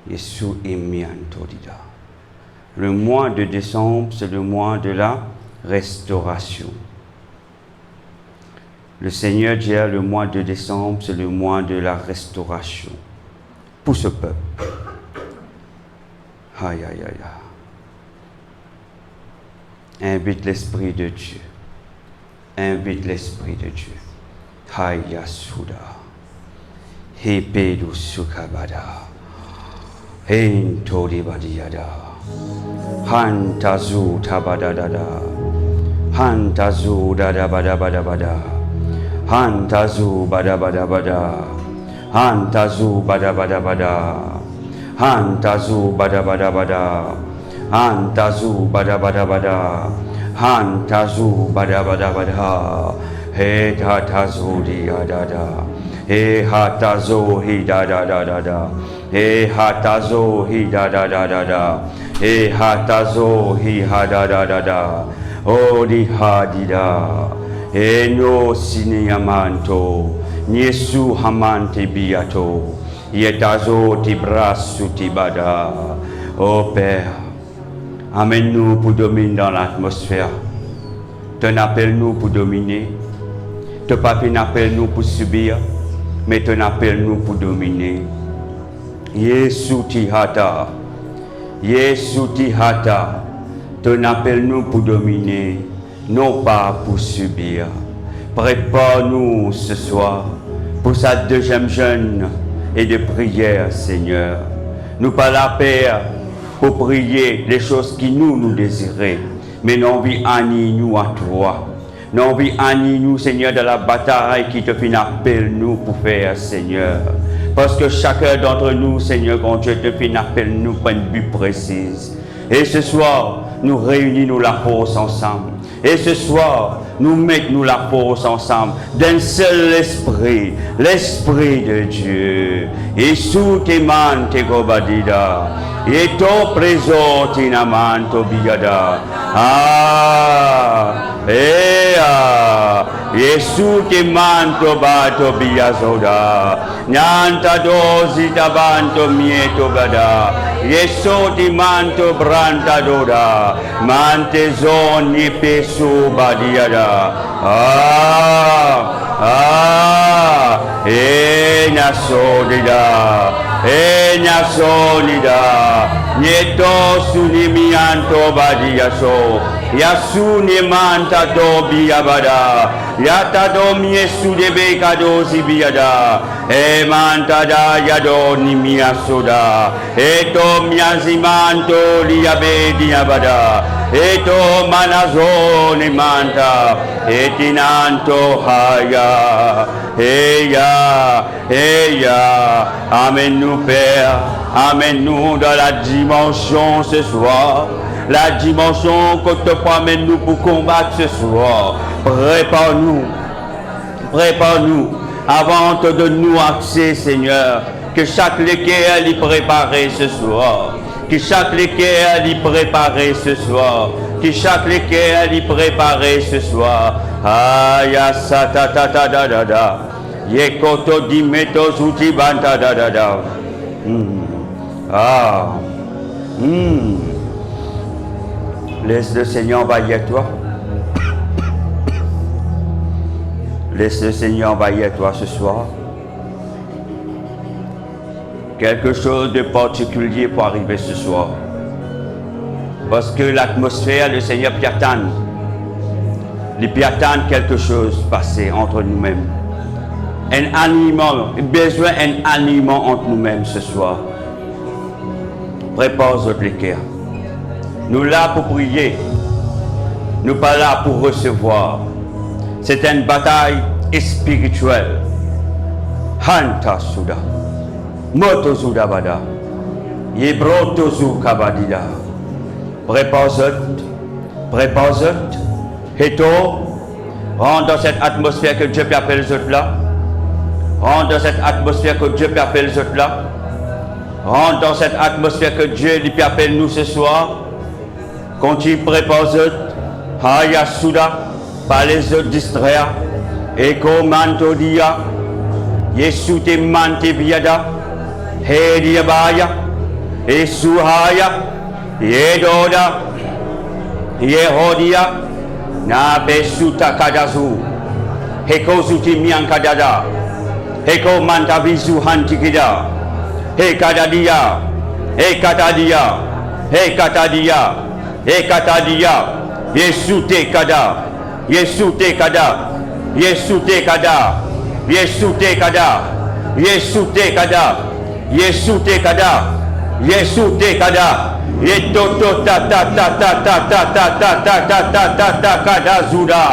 Yesu imianto dida. Le mois de décembre, c'est le mois de la restauration. Le Seigneur dit, le mois de décembre, c'est le mois de la restauration pour ce peuple. Aïe, aïe, aïe. Invite l'Esprit de Dieu. Invite l'Esprit de Dieu. Aïe, Souda. Hepedu Sukabada. Hentori Badiada. Hantazu Tabadadada. Hantazu Dadabadabadabada. Hantazu Badabadabada. Hantazu Badabadabada. Hantazu Badabadabada. Hantazu Badabadabada. Hantazu Badabadabada. He Hatazu Diadada. He Hatazo Hidadadada. He Hatazo Hidadadada. He Hatazo Hidadadada. O di Hadida. He no Siniamanto. Niesu Hamante Biato. Yetazo Tibrasu Tibada. Ô Père, amène-nous pour dominer dans l'atmosphère. Ton appelle-nous pour dominer. Ton papier n'appelle-nous pour subir, mais ton appelle-nous pour dominer. Yesu Tihata. Yesu Tihata. Ton appelle-nous pour dominer, non pas pour subir. Prépare-nous ce soir pour sa deuxième jeûne et de prière, Seigneur. Nous pas la Père pour prier les choses qui nous désirons, mais non vi ani nous à toi. Non vi ani nous, Seigneur, de la bataille qui te fin appelle nous pour faire, Seigneur. Parce que chacun d'entre nous, Seigneur, quand Dieu te fin appelle nous pour une but précise. Et ce soir, nous réunissons la force ensemble. Et ce soir, nous mettons la force ensemble d'un seul esprit, l'esprit de Dieu. Et sous tes mains, tes gobadida. Et ton présent, tinamanto bigada. Ah, et ah, Yesu te manto bato biazoda. Nyanta dozi tabanto mieto bada. Yesu te manto branta doda. Mante zoni pesu badiada. Nasodida. Nasodida. Nieto sunimianto badiaso. Yasuni manta do biabada. Yata do miesu de bekado zibiada. E manta da yado ni miasoda. Eto miazimanto liabe diabada. Eto manazone manta. Etinanto haya. Eya. Amène-nous, Père. Amène-nous dans la dimension ce soir. La dimension que te promène-nous pour combattre ce soir. Prépare-nous avant de nous accès, Seigneur. Que chaque léquer y préparé ce soir. Que chaque léquer y préparé ce soir. Que chaque léquer y préparé ce soir. Aya sata ta ta da da da. Yekoto di meto zuti banta da da da. Laisse le Seigneur envahir toi. Laisse le Seigneur envahir toi ce soir. Quelque chose de particulier pour arriver ce soir. Parce que l'atmosphère, le Seigneur piatane. Il piatane quelque chose passé entre nous-mêmes. Un aliment, besoin d'un aliment entre nous-mêmes ce soir. Prépare votre équerre. Nous là pour prier, nous pas là pour recevoir. C'est une bataille spirituelle. Hanta Suda, Moto Suda Bada, Yebroto Zu Kabadida. Prépare-toi, Heto, rentre dans cette atmosphère que Dieu appelle les autres là. Rentre dans cette atmosphère que Dieu appelle les autres là. Rentre dans cette atmosphère que Dieu lui appelle nous ce soir. Quand tu prépares, Haya Souda, par les autres distraits, Eko Mantodia, Yesu te Mante Biada, Hedia Baya, Esuhaya, Yedoda, Yehodia, Na Besuta Kadazu, Heko Zutimian Kadada, Heko Mantavizu Hantikida, He Kadadia, He Katadia, He Katadia, He Katadia, Yesute Kada, Yesute Kada, Yesute Kada, Yesute Kada, Yesute Kada, Yesute Kada, Yesute Kada, Yetoto ta ta ta ta ta ta ta ta ta ta ta ta ta kada zuda,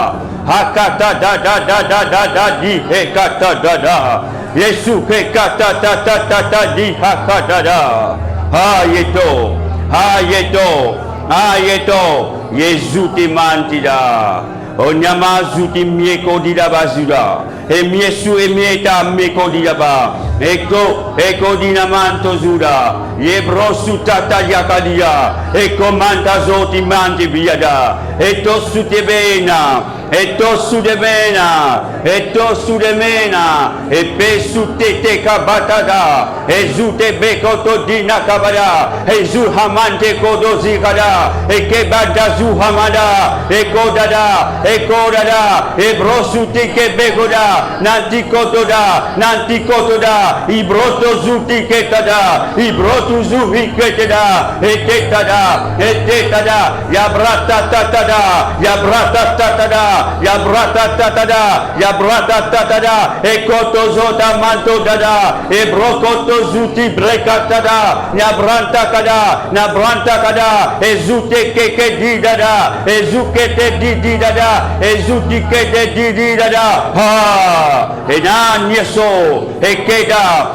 Hakata da da da da da da di hekata da da, Yesu hekata ta ta ta ta di hakata da, Ha yeto, Ha yeto, Ha yeto, Yesu ti mantida. Onyama zuti mieko dida bazuda. Emiesu emieta meko dida ba. Eko dinamanto zuda. Yebrosu tata yakadia. Eko manta zoti manti biada. Eto sutebena. Eto sudemena. Eto sudemena. Epe sutete kabatada. Ezute bekoto dina kabada. Ezu hamante kodozi kada. Eke badazu hamada. Eko dada. Eko dada, ebrosuti kebegoda, nantikotoda, nantikotoda, ibroto zuti ketada, ibroto zuhi ketada, etetada, etetada, yabrata tatada, yabrata tatada, yabrata tatada, yabrata tatada, ekoto zota manto dada, ebrokoto zuti brekatada, yabranta kada, nabranta kada, ezute keke di dada, ezukete di dada, ezutike di dada, ha, enan yeso, ekeda,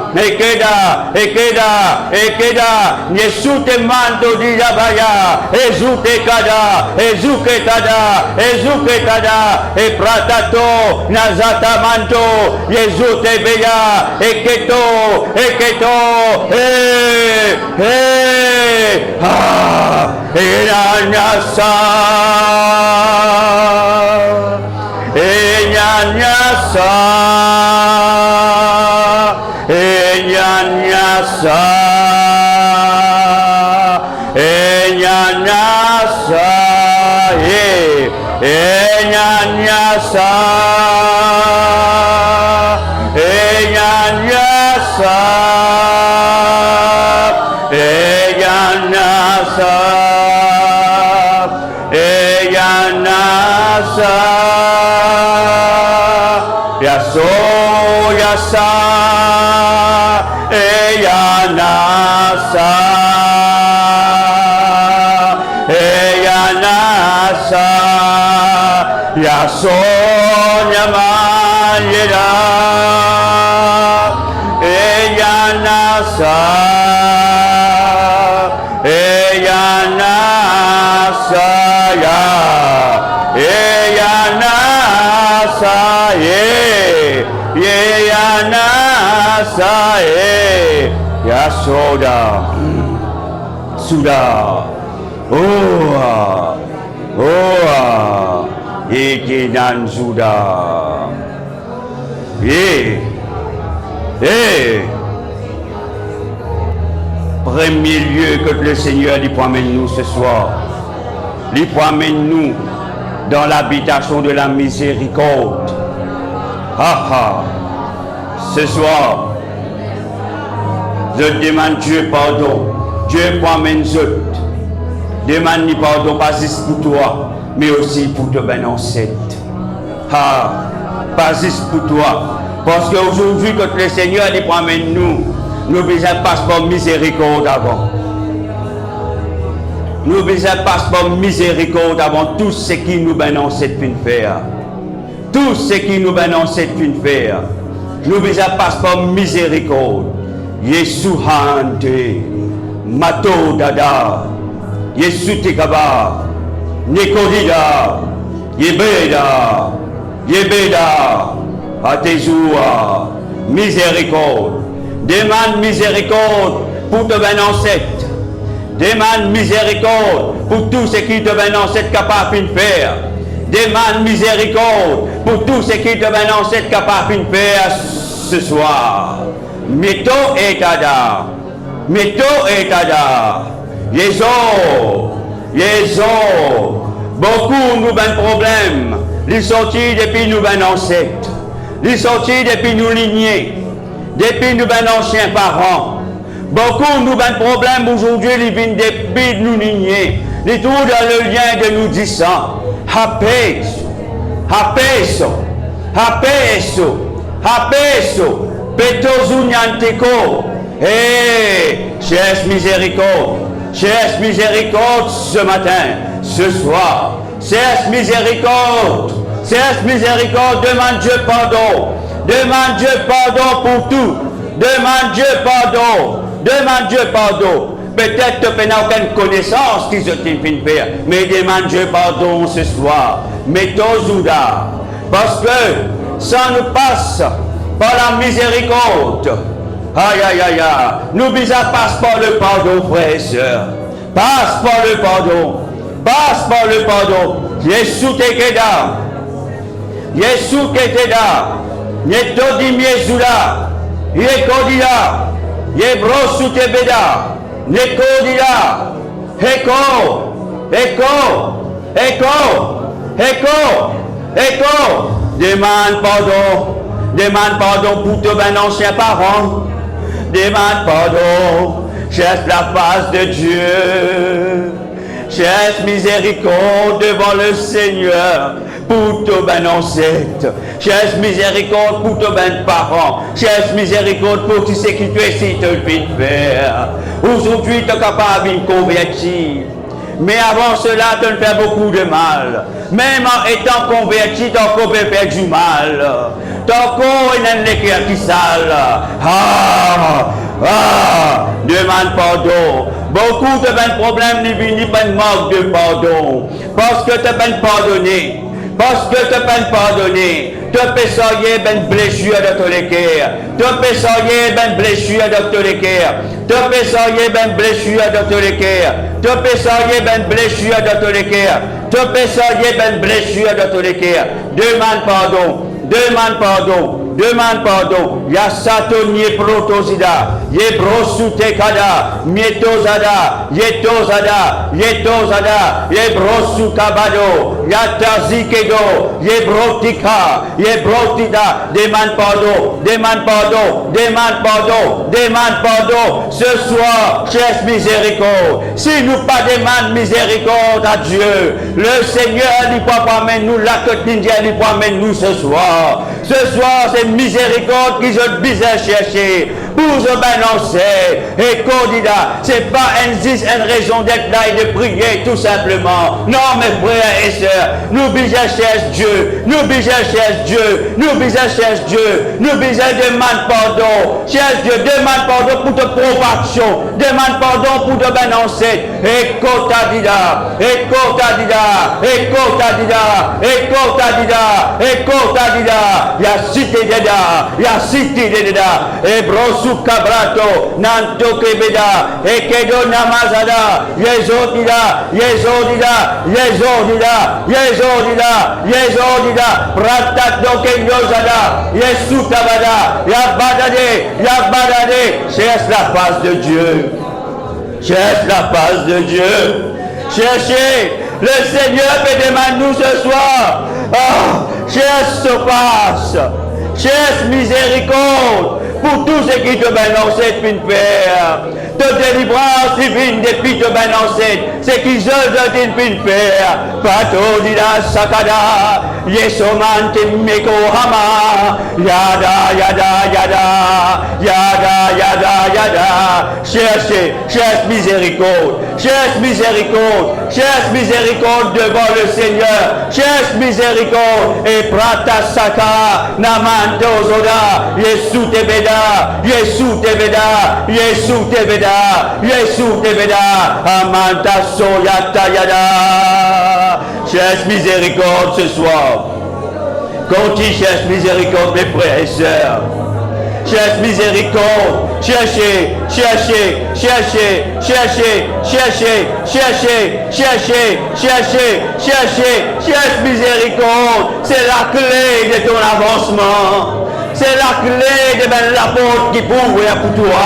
yesute mando di dabaya, ezute kada, e pratato, nazata manto, yezute beya, eketo, ha, enan yasa. Enyanyasa, enyanyasa, enyanyasa, enyanyasa, enyanyasa, enyanyasa, enyanyasa. Yaso yasa, eyanasa, eyanasa, yaso nyamayera, eyanasa, eyanasa ya, eyanasa ye. Yanasa ya soda suda ikinan suda premier lieu que le Seigneur lui promène-nous ce soir, lui promène-nous dans l'habitation de la miséricorde. Ce soir, je demande Dieu pardon. Dieu promène je demande pardon pas juste pour toi, mais aussi pour te bénir. Pas juste pour toi. Parce qu'aujourd'hui, quand le Seigneur lui promène nous besoin passer par miséricorde avant. Nous besoin passer par miséricorde avant tout ce qui nous bénit cette fin faire. Tout ce qui nous bénit cette fin faire. Nous besoin passer par miséricorde. Yesu hante, mato dada, Yesu tekaba, Nikodida, Yebeda, Atezua, miséricorde. Demande miséricorde pour te bénir. Demande miséricorde pour tout ce qui te bénit capable de faire. Demande miséricorde pour tout ce qui te bénit capable de faire ce soir. Mito et tada, Meto et tada. Yezo. Beaucoup nous ben problèmes. Les sortis depuis nous ben ancêtres. Les sortis depuis nous lignées. Depuis nous ben anciens parents. Beaucoup nous ben problèmes aujourd'hui, ils viennent depuis nous lignées. Les tout dans le lien de nous disant. Hapeso. Petozu nyanteko. Cherche miséricorde ce matin, ce soir. Cherche miséricorde, demande Dieu pardon. Demande Dieu pardon pour tout. Demande Dieu pardon. Peut-être que tu n'as aucune connaissance qui se t'infine faire, mais demande Dieu pardon ce soir. Metozouda. Parce que ça nous passe par la miséricorde. Aïe. Nous passe par le pardon, frères et sœurs. Passe par le pardon. Yesu tekeda. Netodi miezula. Yekodila. Yebrosu tebeda. Nekodila. Écho. Demande pardon pour tous mes anciens parents. Demande pardon. Cherche la face de Dieu. Cherche miséricorde devant le Seigneur pour tous mes ancêtres. Cherche miséricorde pour tous mes parents. Cherche miséricorde pour tout ce qui tu es si tu le faire. Aujourd'hui, tu es capable de me convertir. Mais avant cela, tu me fais beaucoup de mal. Même en étant converti, ton corps peut faire du mal. Ton corps est un éclair qui sale. Demande pardon. Beaucoup de problèmes ne viennent pas de manque de pardon. Parce que tu peux pardonner. Tu peux soigner une blessure de ton cœur. Tu peux soigner une blessure de ton cœur. Demande pardon. Ya saton ye protozida. Ye brosute kada. Mietozada. Yetozada. Ye brosu kabado. Ya tazikedo. Ye brotika. Ye brotida. Demande pardon. Ce soir, cherche miséricorde. Si nous pas demandons miséricorde à Dieu, le Seigneur lui pas amener nous la quotidienne, lui pas amener nous ce soir. Ce soir, c'est miséricorde qui je bisais chercher pour se balancer. Et candidat, c'est pas une raison d'être là et de prier tout simplement. Non, mes frères et sœurs, nous bisais chercher Dieu. Nous bisais demande pardon. Cherche Dieu, demande pardon pour ta provocation. Demande pardon pour te balancer. Et cotadida. Ya cité deda. Et brosu kabrato. Nanto kebeda. Et kedo namazada. Yezodida. Pratat doke yozada. Yesu tabada. Ya badade. Cherche la face de Dieu. Cherchez. Le Seigneur peut demander nous ce soir. Cherche ce passe. Cherche miséricorde pour tout ce qui te balance une père. Te délivrance divine depuis te balance. C'est qui je donne une père. Patodida sakada. Yesomante meko hama. Yada. Cherche miséricorde devant le Seigneur. Cherche miséricorde et prata saka namanto zoda. Yesu tebeda. Amanta soyata yada. Cherche miséricorde ce soir. Quand tu cherches miséricorde, mes frères et sœurs. Cherche miséricorde. Cherchez miséricorde. C'est la clé de ton avancement. C'est la clé de la porte qui ouvre pour toi.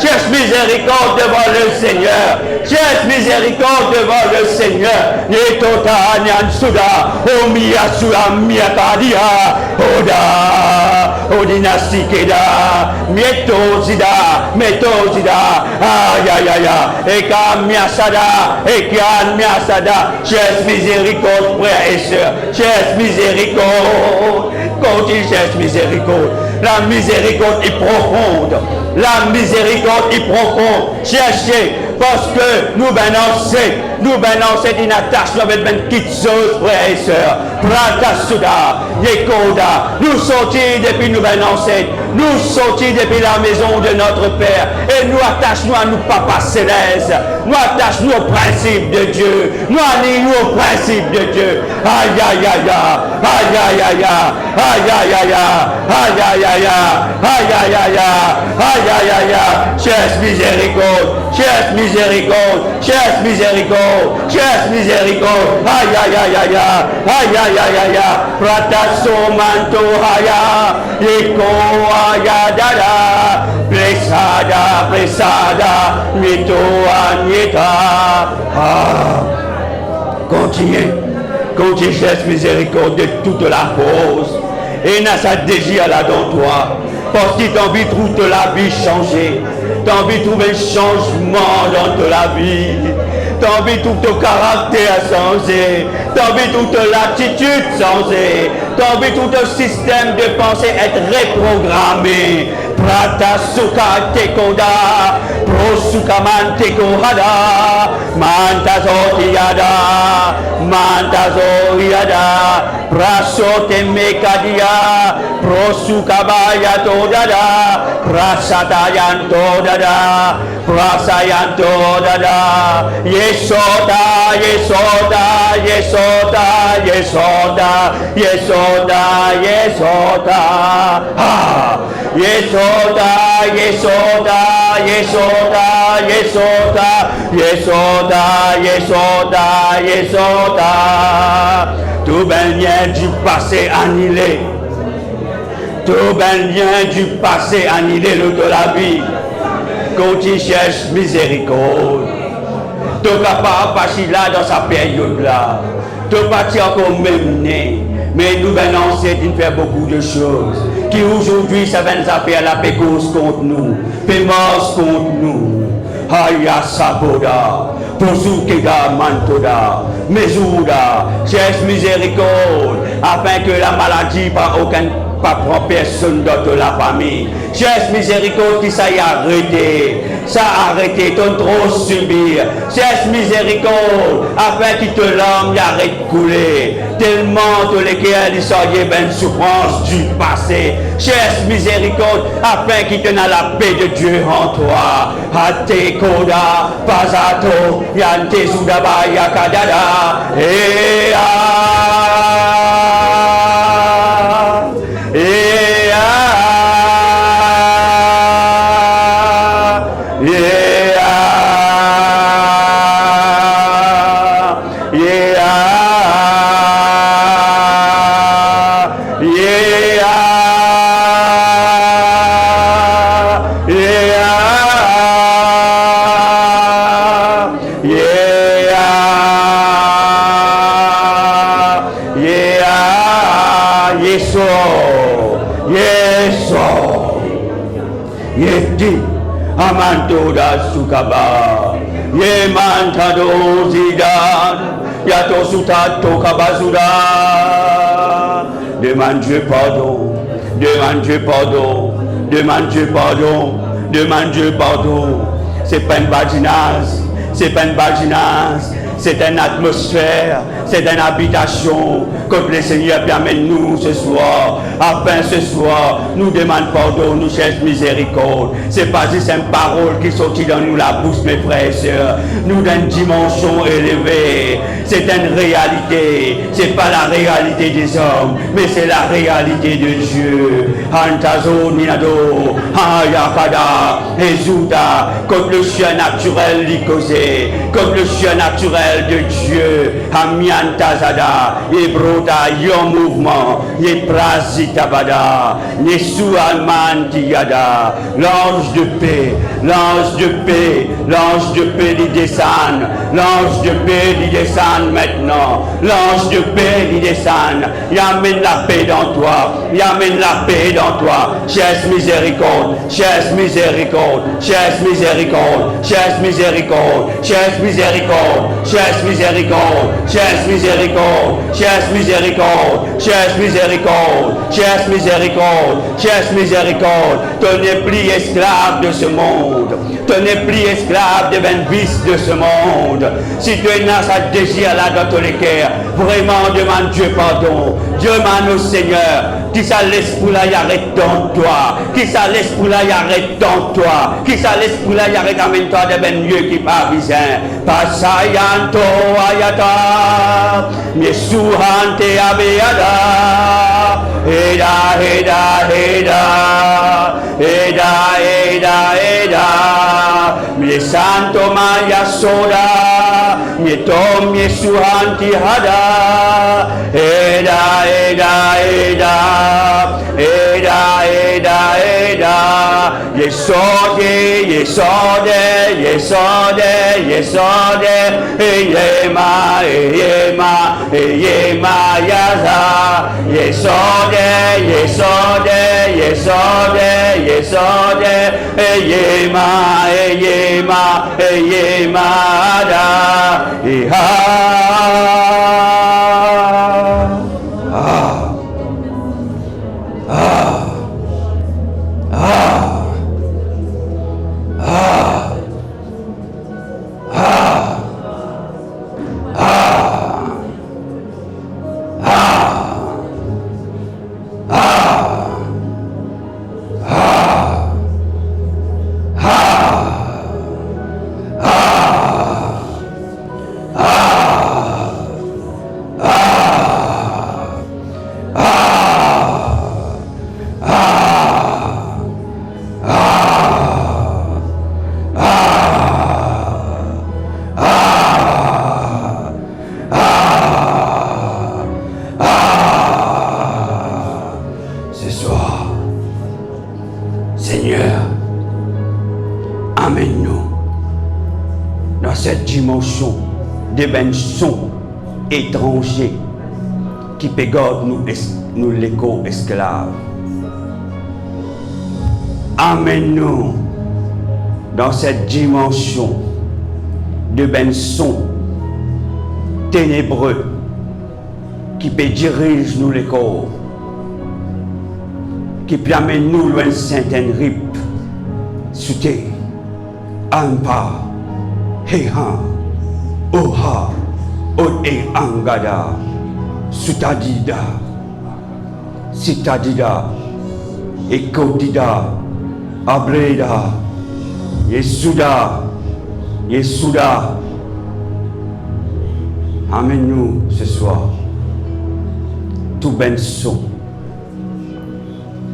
Cherche miséricorde devant le Seigneur. Cherche miséricorde devant le Seigneur. Yetota nyansuda. Omiyasura miyakadia. Oda. Odinasikeda. Mietozida. Metozida. Ayayaya. Eka miasada. Eka miasada. Cherche miséricorde, frères et sœurs. Cherche miséricorde. Quand il cherche miséricorde, la miséricorde est profonde. La miséricorde est profonde. Cherchez, parce que nous c'est une attache avec une petite chose, frères et sœurs. Pratasuda, Yekoda, nous sortis depuis nous nous sortis depuis la maison de notre Père, et nous attachons à nous, Papa Céleste. Nous attachons au principe de Dieu. Nous alignons au principe de Dieu. Aïe aïe aïe aïe aïe aïe aïe aïe aïe aïe aïe aïe aïe aïe aïe aïe aïe aïe. Cherche miséricorde, cherche miséricorde, cherche miséricorde, cherche miséricorde. Aïe aïe aïe aïe aïe aïe aïe aïe. Prataso manto haya, eko haya dada, blessada blessada, mito agneta. Ah, continue, cherche miséricorde de toute la cause. Et n'a sa désir là dans toi. Parce que tu as envie de toute la vie changer. Tu as envie de trouver un changement dans la vie. Tu as envie de tout ton caractère changer. Tu as envie de toute l'attitude changer. Tu as envie de tout ton système de pensée être réprogrammé. Prata suka tekoda, prosuka mantekohada, mantazo yada, prasote mekadia, prosuka bayato dada, prasatayanto dada, prasayanto dada, yesota, yesota, yesota, yesota, yesota, yesota, ah, yesota. Yesoda, Yesoda, Yesoda, Yesoda, Yesoda, Yesoda, Yesoda. Tout bien du passé annulé. Tout bien du passé annulé de la vie. Quand tu cherches miséricorde. Tu n'es pas parti là dans sa période là. Tu n'es pas encore mené. Mais nous venons de faire beaucoup de choses qui aujourd'hui ça va nous faire la paix contre nous, pémence contre nous. Aya saboda, posukeda mantoda, mesouda, cherche miséricorde afin que la maladie pas prend personne dans la famille. Cherche miséricorde qui ça y a arrêté. Ça a arrêté, t'as trop subir. Cherche miséricorde afin que te l'homme y arrête de couler. Tellement de lesquels il s'agit d'une souffrance du passé. Cherche miséricorde afin qu'il te n'a la paix de Dieu en toi. Hate koda, pazato, yante sudaba yakadada. Et Amantoda sukaba, ye mantado zidan, yato suta tokabazuda. Demande Dieu pardon, demande Dieu pardon, demande Dieu pardon, demande Dieu pardon. C'est pas une badinage, c'est pas une badinage, c'est une atmosphère, c'est une habitation que le Seigneur permet nous ce soir. Afin ce soir, nous demandons pardon, nous cherchons miséricorde. C'est pas juste une parole qui sortit dans nous la bouche, mes frères et sœurs. Nous d'une dimension élevée. C'est une réalité. C'est pas la réalité des hommes, mais c'est la réalité de Dieu. Antazo ninado, ayakada, ezuda, comme le chien naturel l'y causait, comme le chien naturel l'éternel de Dieu, Amiantazada, Ebrota, Yon mouvement, Yeprazitabada, Nesu Almantiada, l'ange de paix, l'ange de paix, l'ange de paix il descend, l'ange de paix il descend maintenant, l'ange de paix il descend, il amène la paix dans toi, il amène la paix dans toi, chasse miséricorde, chasse miséricorde, chasse miséricorde, chasse miséricorde, chasse miséricorde, chasse miséricorde, chasse miséricorde, chasse miséricorde, chasse miséricorde, chasse miséricorde, chasse miséricorde, tu n'es plus esclave de ce monde, tu n'es plus esclave des vices de ce monde. Si tu es dans ce désir là dans ton cœur, vraiment demande Dieu pardon, demande au Seigneur, qui ça l'esprit là y arrête dans toi, qui ça l'esprit là y arrête dans toi, qui ça l'esprit là y arrête amène toi de ben lieu qui pas bizarre, pasayanto ayata, mesuhante abeada, eda eda eda, eda eda eda, mi santo maya soda, mi tom mi suhanti hada, eda eda eda, eda eda eda, yesode yesode yesode yesode, yema yema yema yaza, yesode yesode yesode yesode, yema yema yema da iha. Des bençons étrangers qui pégordent nous l'écho esclaves. Amène-nous dans cette dimension de bençons ténébreux qui peut diriger nous les corps, qui peut amener nous loin de Saint-Henri, Souté, Ampa, Hehan, Oha, Ode Angada, Sutadida, Sitadida, Ekodida, Abreda, Yesuda, Yesuda. Amène-nous ce soir tout benson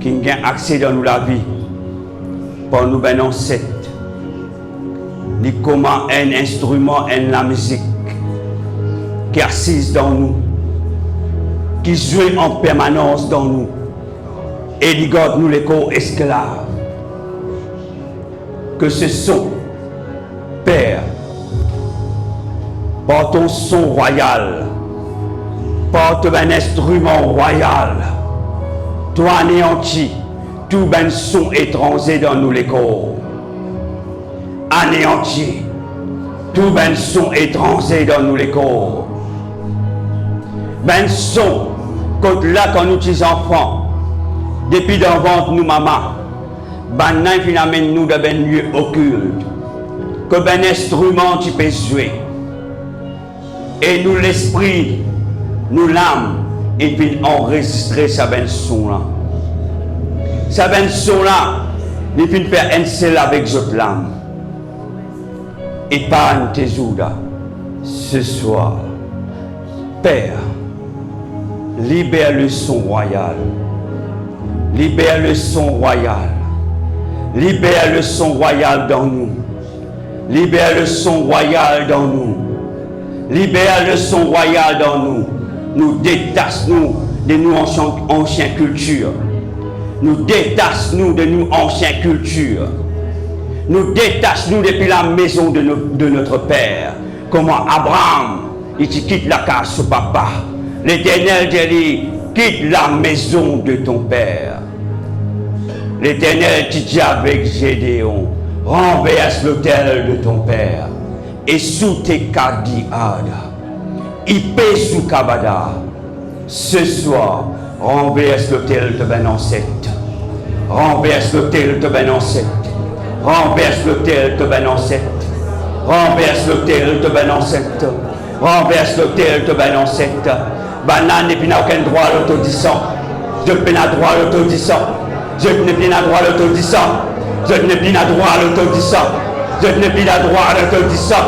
qui a accès dans nous la vie pour nous ben ancêtre. Ni comment un instrument, la musique qui est assise dans nous, qui joue en permanence dans nous, et il garde nous les corps esclaves. Que ce son, Père, par ton son royal, par ton instrument royal, toi anéantis tout ben son étranger dans nous les corps. Anéanti tout ben son étranger dans nous les corps. Ben son, quand nous sommes enfants, depuis dans le ventre nous maman, ben nan qui amène nous dans ben lieu occulte, que ben instrument tu peux jouer. Et nous l'esprit, nous l'âme, et puis enregistrer sa ben son là. Sa ben son là, et puis faire un seul avec votre l'âme. Épargne tes oudas ce soir. Père, libère le son royal. Libère le son royal. Libère le son royal dans nous. Libère le son royal dans nous. Libère le son royal dans nous. Nous détache-nous de nous anciennes cultures. Nous détache-nous de nous anciennes cultures. Nous détache-nous depuis la maison de notre Père. Comment Abraham, il quitte la case de papa. L'Éternel dit, quitte la maison de ton Père. L'Éternel dit avec Gédéon, renverse l'autel de ton Père. Et sous tes kadiada, ipé sous kabada, ce soir, renverse l'autel de ben ancêtre. Renverse l'autel de ben ancêtre. Renverse l'autel de ben ancêtre. Renverse l'autel de ben ancêtre. Renverse l'autel de ben ancêtre. Banane n'est plus n'a aucun droit à l'autodissant. Je n'ai plus droit à l'autodissant. Je n'ai plus droit à l'autodissant. Je n'ai plus droit à l'autodissant. Je n'ai plus droit à l'autodissant.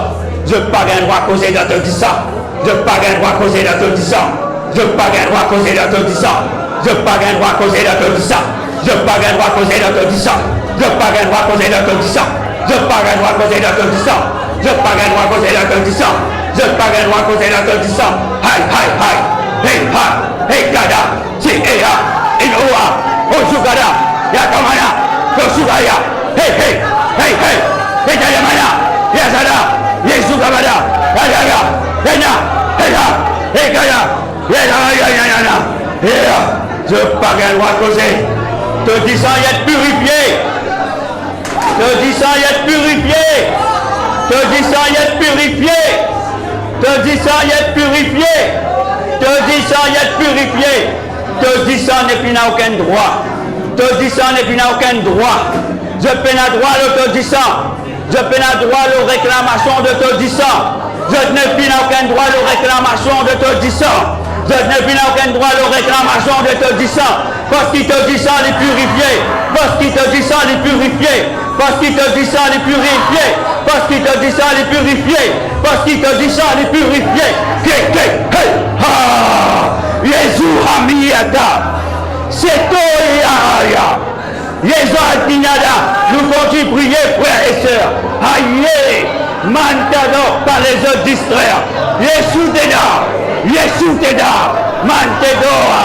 Je n'ai pas un droit à causer l'autodissant. Je n'ai pas un droit à causer l'autodissant. Je n'ai pas un droit à causer l'autodissant. Je n'ai pas un droit à causer l'autodissant. Je n'ai pas un droit à causer l'autodissant. Je n'ai pas un droit à causer l'autodissant. Je n'ai pas un droit à causer l'autodissant. Je n'ai pas un droit à causer l'autodissant. Je n'ai pas un droit à causer l'autodissant. Hi, hi, hi. Hey, ha. Hey, gada. Si, hey, ha. Inoa. Osugada. Yakamana. Osugaya. Hey, hey. Hey, hey. Hey, Dayamana. Yazada. Yesugabada. Yaya. Hena. Hena. Hey, gada. Yaya. Je n'ai pas un droit à causer. Te disant, il y a purifié. Te disant, il y a purifié. Te disant, il y a purifié. Te disant, il y a purifié. Te disant, il y a purifié. Te disant, n'est plus n'a aucun droit. Te disant, n'est plus n'a aucun droit. Je peux n'a droit à l'autodissant. Je peux n'a droit à la réclamation de te disant. Je n'ai plus aucun droit à la réclamation de te disant. Je n'ai plus aucun droit à la réclamation de te disant. Parce qu'il te dit ça, les purifier. Parce qu'il te dit ça, les purifier. Parce qu'il te dit ça, les purifier. Parce qu'il te dit ça, les purifier. Parce qu'il te dit ça, les purifier. Hey, ha! Jésus Hamiyata. C'est toi, Jésus Altinada. Nous continuons à prier, frères et sœurs. Aïe, Mantado, par les autres distraire. Jésus Teda. Jésus Teda. Mantedoa.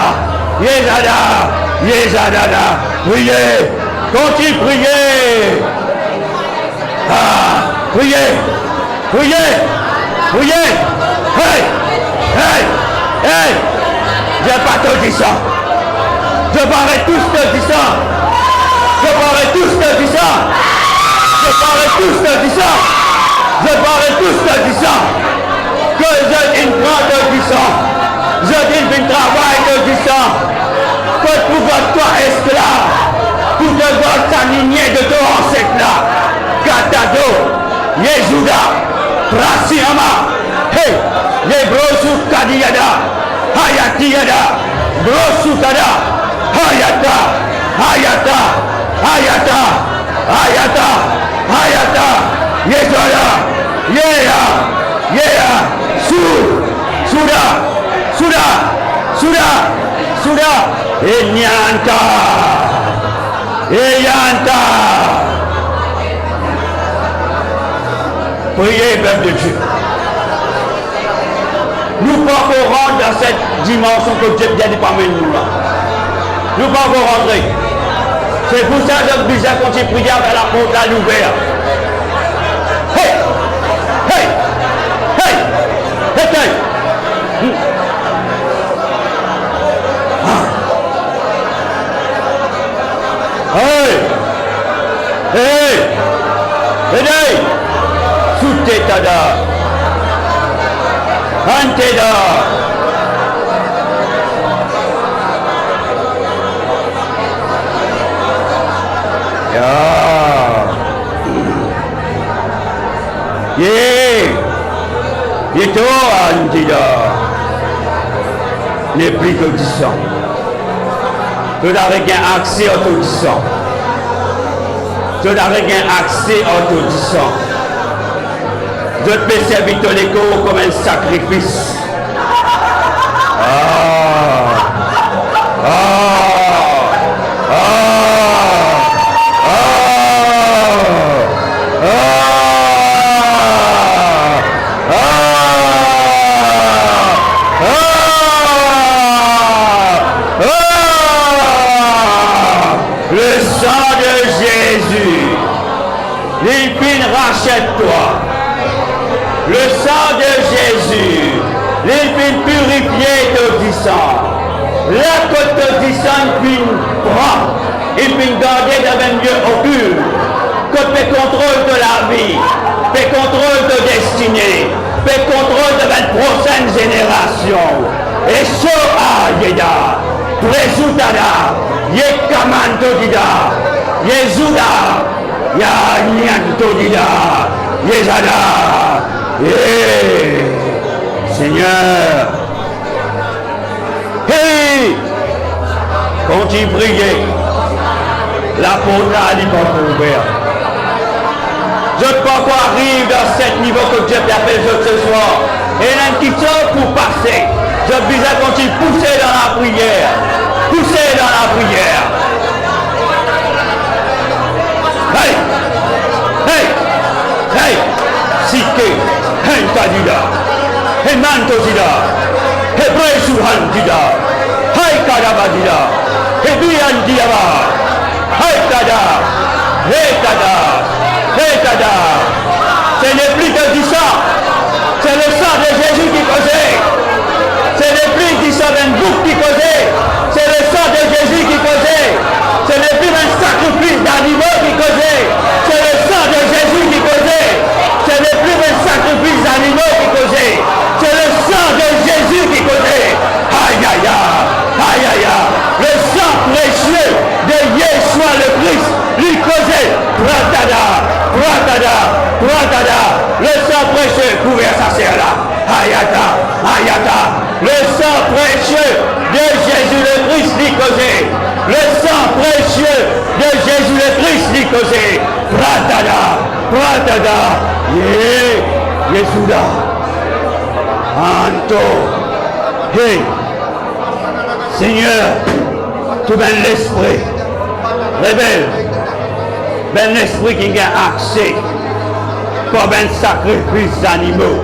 Yezadada, priez, continue prier. Ah, priez, hey, je pas te dire ça. Je parlerai tous te dire ça. Je parlerai tous te dire ça. Je parlerai tous te dire ça. Je parlerai tous te dire ça. Que j'ai une grande puissance. Je dis une travail de puissance. Que pour toi esclave, pour te voir s'aligner de ton ancêtre là. Katado, Yezuda, Prasiama, hey, Yebrosu Kadiyada, Hayatiyada, Brosukada, Hayata, Hayata, Hayata, Hayata, Hayata, Yezoda, Yeah, Suda, Enyanta, priez, peuple de Dieu. Nous ne pouvons pas rentrer dans cette dimension que Dieu vient de parmi nous là. Nous ne pouvons pas rentrer. C'est pour ça que j'ai besoin de continuer à prier avec la porte à l'ouvert. Hey! Hey! Sutetada! Anteda! Itu Anteda! N'est plus que 10 ans. Tu n'avais qu'un accès autodissant. Tu n'avais qu'un accès autodissant. Je te servir ton écho comme un sacrifice. l'épine rachète-toi. Le sang de Jésus, l'épine purifiée te descend. La côte te descend, l'épine prend, l'épine gardée dans un lieu occulte. Que fait contrôle de la vie, fait contrôle de destinée, fait contrôle de la prochaine génération. Et ce Yeda, Présoutada, Yekaman-todida, Yezuda, Yanyan-todida, Yezada. Seigneur, hey, quand tu priais, la porte n'est pas ouverte. Je ne sais pas quoi arrive dans ce niveau que Dieu t'appelle ce soir. Et il y a un petit temps pour passer. Je besoin de continuer à pousser dans la prière. Pousser dans la prière. Hey! Hey! Hey! Sike! Hey Kadida! Hey Mantosida! Hey Bresuhandida! Hey Kadabadida! Hey Biandiyaba! Hey Kada! Hey Kada! Hey Kada! Ce n'est plus que du sang. C'est le sang de Jésus qui causait. Ce n'est plus du sang d'un bouc qui causait. C'est le sang de Jésus qui causait. Ce n'est plus un sacrifice d'animaux qui causait. C'est le sang de Jésus qui causait. Ce n'est plus un sacrifice d'animaux qui causait. C'est le sang de Jésus qui causait. Aïe aïe aïe. Aïe aïe aïe. Le sang précieux de Yeshua le Christ lui causait. Pratada. Pratada. Pratada. Le sang précieux couvert sa serre-là. Ayata, Ayata, le sang précieux de Jésus le Christ lui causait. Le sang précieux de Jésus le Christ lui causait. Pratada, Pratada, Yesuda, Anto, hey, Seigneur, tout ben l'esprit, révèle, ben l'esprit qui a accès, pour ben sacrifice d'animaux.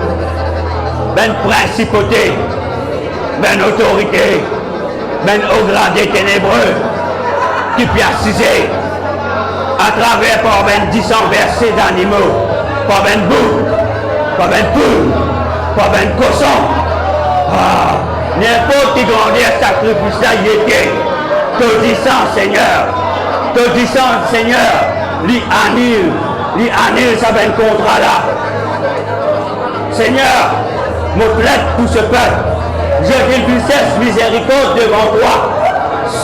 Ben principauté, ben autorité, ben au gradé ténébreux, qui peut assiser à travers par ben 10 versets d'animaux, par ben bouc, par ben poule, par ben cochon. Ah, n'importe qui grandit à sacrifice là, il était. Te disant Seigneur, te disant Seigneur, lui annule ça ben contrat là. Seigneur, me plaide pour ce peuple. Je dis puissance miséricorde devant toi.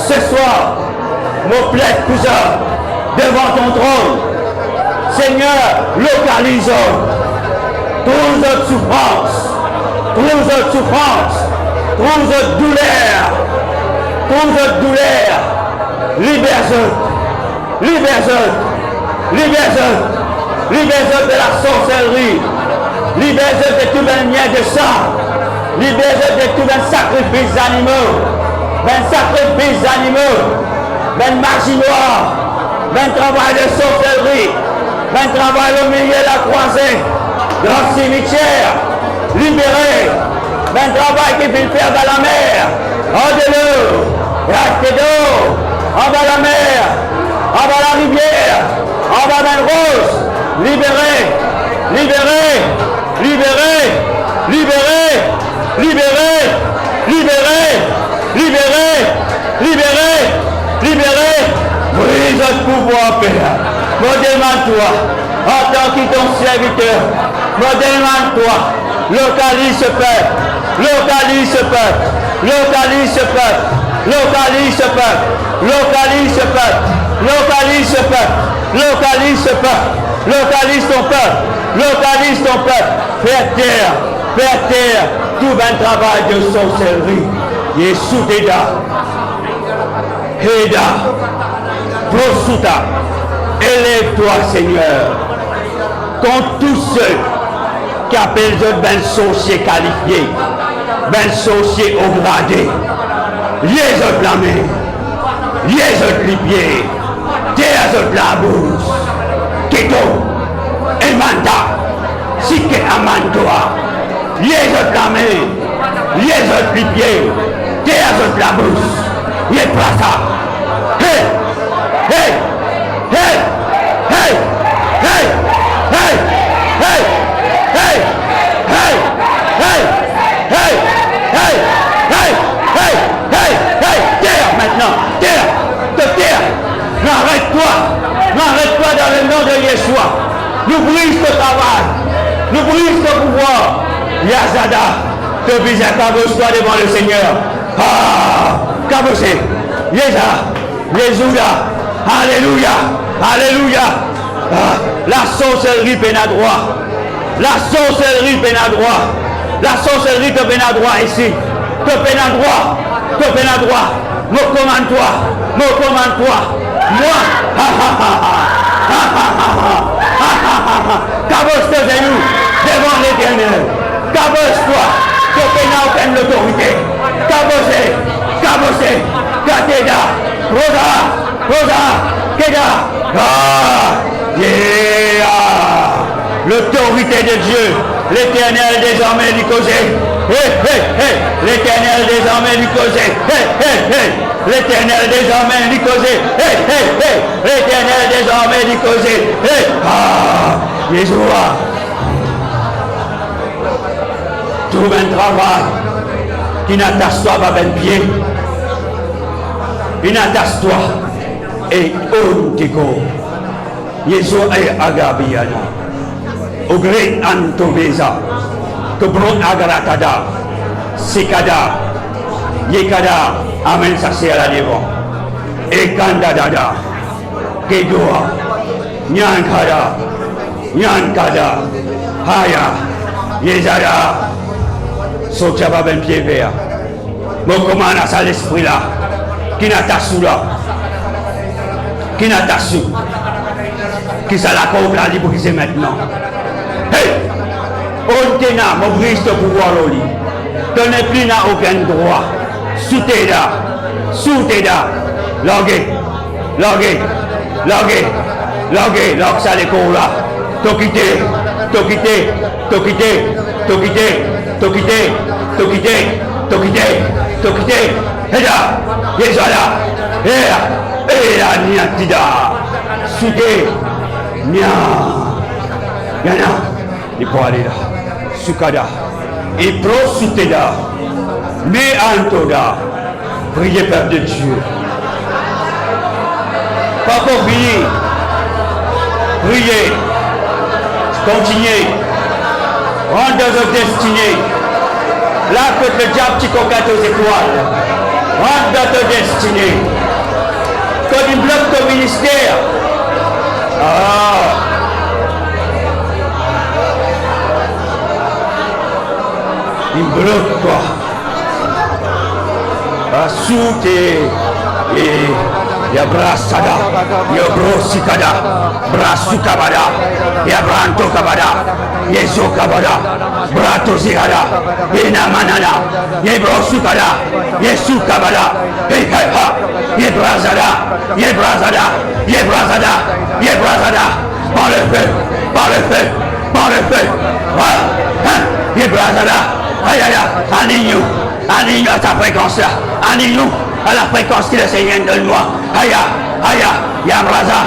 Ce soir, me plaide pour ça devant ton trône. Seigneur, localisons toute notre souffrance, toute notre souffrance, toute notre douleur, toute notre douleur. Libère-nous, libère-nous, libère-nous, libère-nous de la sorcellerie. Libère-nous de tout un lien de sang. Libère-nous de tout un sacrifice d'animaux. Un sacrifice d'animaux. Un magie noire. Un travail de sorcellerie. Un travail au milieu de la croisée. Dans le cimetière. Libéré. Un travail qui peut faire dans la mer. En de l'eau. Et d'eau. En bas la mer. En bas la rivière. En bas la rose. Libéré. Libéré. Libéré, libéré, libéré, libéré, libéré, libéré, libéré. Brise notre pouvoir, Père. Me demande-toi, en tant que ton serviteur, me demande-toi, localise ce peuple, localise ce peuple, localise ce peuple, localise ce peuple, localise ce peuple, localise ce peuple, localise ce peuple, localise ton peuple, localise ton peuple. Faire terre, tout un travail de sorcellerie. Yesu Deda, Heda, Prosuta, élève-toi Seigneur, contre tous ceux qui appellent ben sorcier qualifié, ben sorcier au gradé. Liez-eux la main, liez-eux les pieds, liez-eux la bouche, Keto, Emanda. Si que amandoa, liez-eux la main, liez-eux les pieds, liez-eux la bouche, liez plata. Hey, hey, hey, hey, hey. de Yeshua, nous brise le travail, nous brise le pouvoir. Yazada, te brise à cabose-toi devant le Seigneur. Ah, cabose, Yeza, Yezuda, Alléluia, Alléluia. Ah, la sorcellerie peine à droit, la sorcellerie peine à droit, la sorcellerie te peine à droit ici, te peine à droit, te peine à droit. Me commande-toi, moi, cabose tes genoux devant l'Éternel, cabose-toi, te peine à aucune l'autorité, cabose, Kateda, Rosa, Keda, yeah, l'autorité de Dieu, l'Éternel désormais lui causait, l'Éternel désormais lui causait, l'Éternel désormais lui causait, l'Éternel désormais lui causait, Yeshua, trouve un travail qui n'attache-toi pas ben pied, il n'attache-toi et on t'égo, Yeshua et Agabiana, au gré Antobeza, que bron Agaratada, Sekada, Yekada, Amen, ça c'est à la devant, et Kandadada, Kedoa, Nyankada, Haya, Yezada, Sotchaba ben pied vert, mon commande à ça l'esprit là, qui n'a ta sous là, qui n'a ta sous, qui ça la compte là, libre qui c'est maintenant. Hey! On t'en a, mon brise de pouvoir l'oli. Tu n'es plus n'a aucun droit. Sous tes da, largué, largue ça les cours là. T'as quitté, Heda, Yezala, Heda, Niatida, Souté, Nia, Yana, il faut aller là, Sukada, et pro Souteda, mais Antoda, priez Père de Dieu. Pas pour finir, priez, continuez, rendez votre destinée. Là que le diable t'y coquette aux étoiles, rentre dans ta destinée. Quand il bloque ton ministère, il bloque toi. Sous tes ya brasada, ya brosikada, brasukabada, ya branto kabada, yeso kabada, brato zigada, ina manana, ye brosukada, yesu kabada, hey ha, ye brazada, par le feu, ye brazada, aïe, aligne à ta fréquence là, aligne-nous à la fréquence que le Seigneur donne-moi. Aïe, Yabraza,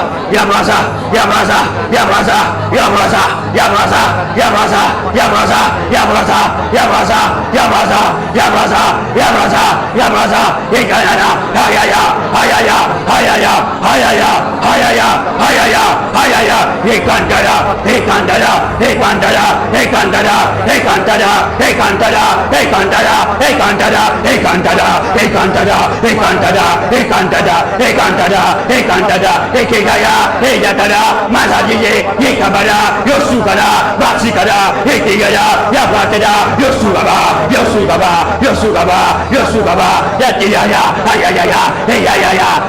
Ekegaya, Eyatada, Mazadie, Yekabada, Yosukada, Batsikada, Ekegaya, Yabateda, Yosugaba, Yatiaya, Ayaya,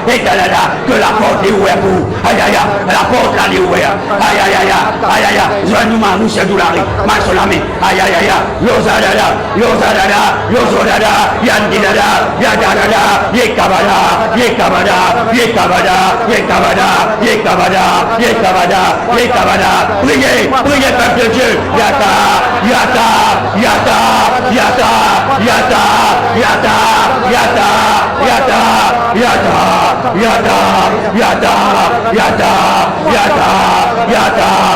Ekalada, que la porte est ouverte pour, Ayaya, la porte là est ouverte, Ayaya, Joanuma, Moussa Doulari, Mansolami, Ayaya, Yozadada, Yandidada, Yadada, Yekabada, priez, peuple de Dieu, Yata,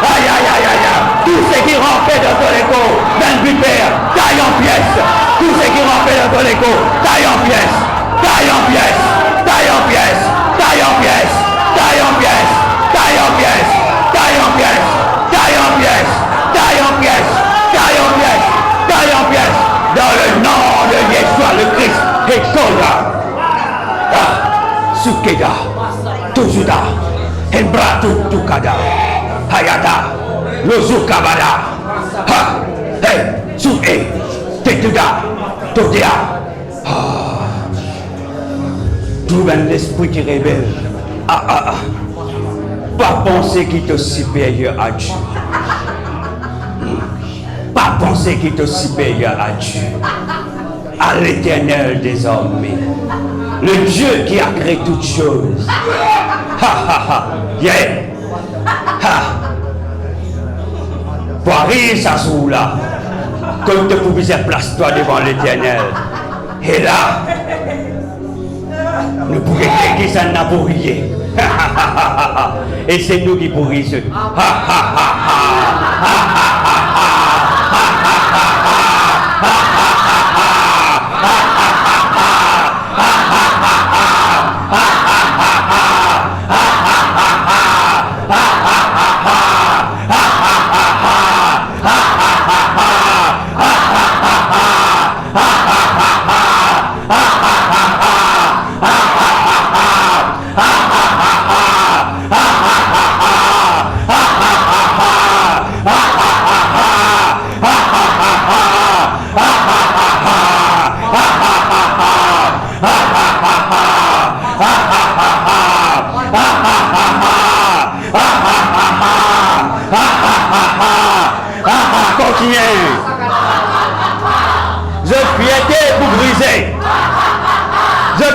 Aïe, aïe, aïe, aïe, aïe. Tout ce qui rampait dans ton écho, ben du Père, taille en pièces. Tout ce qui rampait dans ton écho, taille en pièces. Taille en pièces. Taille en pièces. Taille en pièces. Taille en pièces. Taille en pièces. Taille en pièces. Taille en pièces. Taille en pièces. Taille en pièces. Taille en pièces. Dans le nom de Yeshua le Christ. Et Koda. Sukeda. Tujuda. Embra Tukada. Hayata. Lozukabada. Ha. Hey. Suke. Tetuda. Todia. Tout l'esprit qui révèle. Pas penser qu'il est supérieur à Dieu. Pas penser qu'il est supérieur à Dieu. À l'Éternel des armées. Le Dieu qui a créé toutes choses. Yeah. Paris, ça se roule là. Comme tu pouvais place-toi devant l'Éternel. Et là, nous pourrions dire que ça n'a pas rien. Et c'est nous qui pourrissons.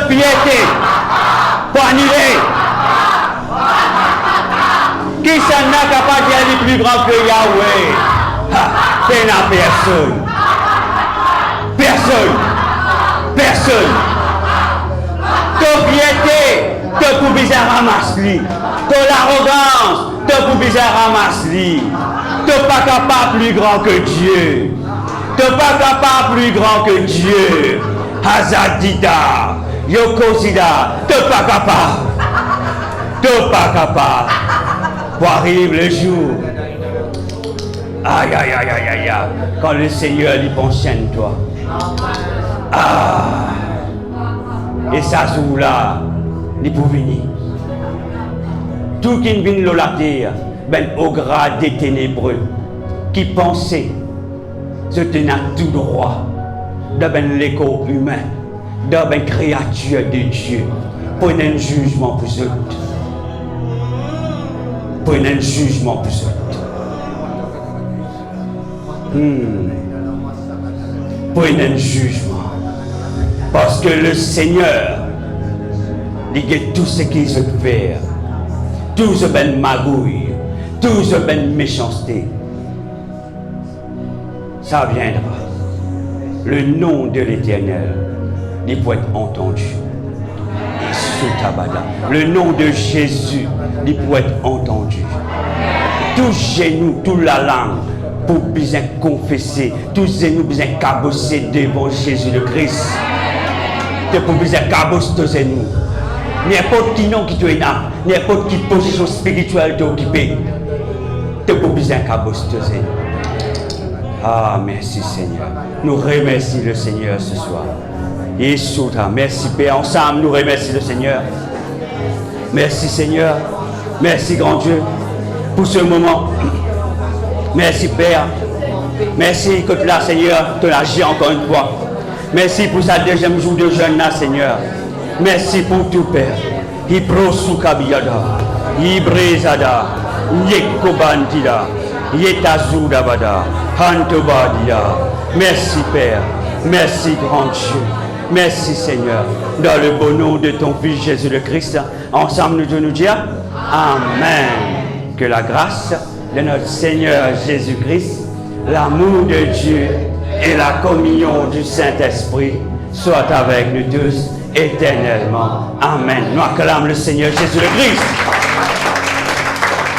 Piété pour annuler. Qui ça n'a capable d'être plus grand que Yahweh? C'est la personne. Personne. Personne. Ton piété, te pouvez ramasser. Ton arrogance, te pouvez ramasser. T'es pas capable plus grand que Dieu. T'es pas capable plus grand que Dieu. Hazadida. Yokosida, t'es pas capable. T'es pas capable. Pour arriver le jour. Aïe, aïe, aïe, aïe, aïe, aïe. Quand le Seigneur lui pensionne toi. Ah. Et ça joue là, il peut venir. Tout qui vient de la terre, ben au grade des ténébreux, qui pensait se tenir tout droit, dans l'écho humain. Dans une créature de Dieu, prenez un jugement pour eux. Prenez un jugement pour eux. Prenez un jugement. Parce que le Seigneur, il a tout ce qu'il veut faire. Tout ce ben magouille, tout ce ben méchanceté. Ça viendra. Le nom de l'Éternel. Il peut être entendu. Et sous tabada. Le nom de Jésus, il peut être entendu. Tout genou, toute la langue, pour bien confesser, tout genou bien cabosser devant Jésus le Christ. Tu peux bien cabosser tes genoux. N'importe qui nom qui te énerve, n'importe qui position spirituelle t'occuper, tu peux bien cabosser tes genoux. Ah, merci Seigneur. Nous remercions le Seigneur ce soir. Yeshua, merci Père, ensemble nous remercions le Seigneur. Merci Seigneur, merci grand Dieu pour ce moment. Merci Père, merci que tu l'as Seigneur, tu l'as agi encore une fois. Merci pour ce deuxième jour de jeûne là Seigneur. Merci pour tout Père. Ibrosukabiyada, Ibrezada, Yekobantida, Yetazudabada, Hantobadia. Merci Père, merci grand Dieu. Merci Seigneur, dans le beau nom de ton Fils Jésus le Christ, ensemble nous devons nous dire Amen. Que la grâce de notre Seigneur Jésus-Christ, l'amour de Dieu et la communion du Saint-Esprit soient avec nous tous éternellement. Amen. Nous acclamons le Seigneur Jésus le Christ.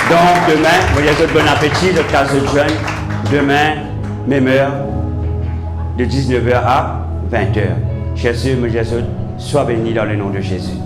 Donc demain, voyez bon appétit, le 15 juin, demain, même heure, de 19h à 20h. Chers sœurs, mes chers sœurs, sois bénis dans le nom de Jésus.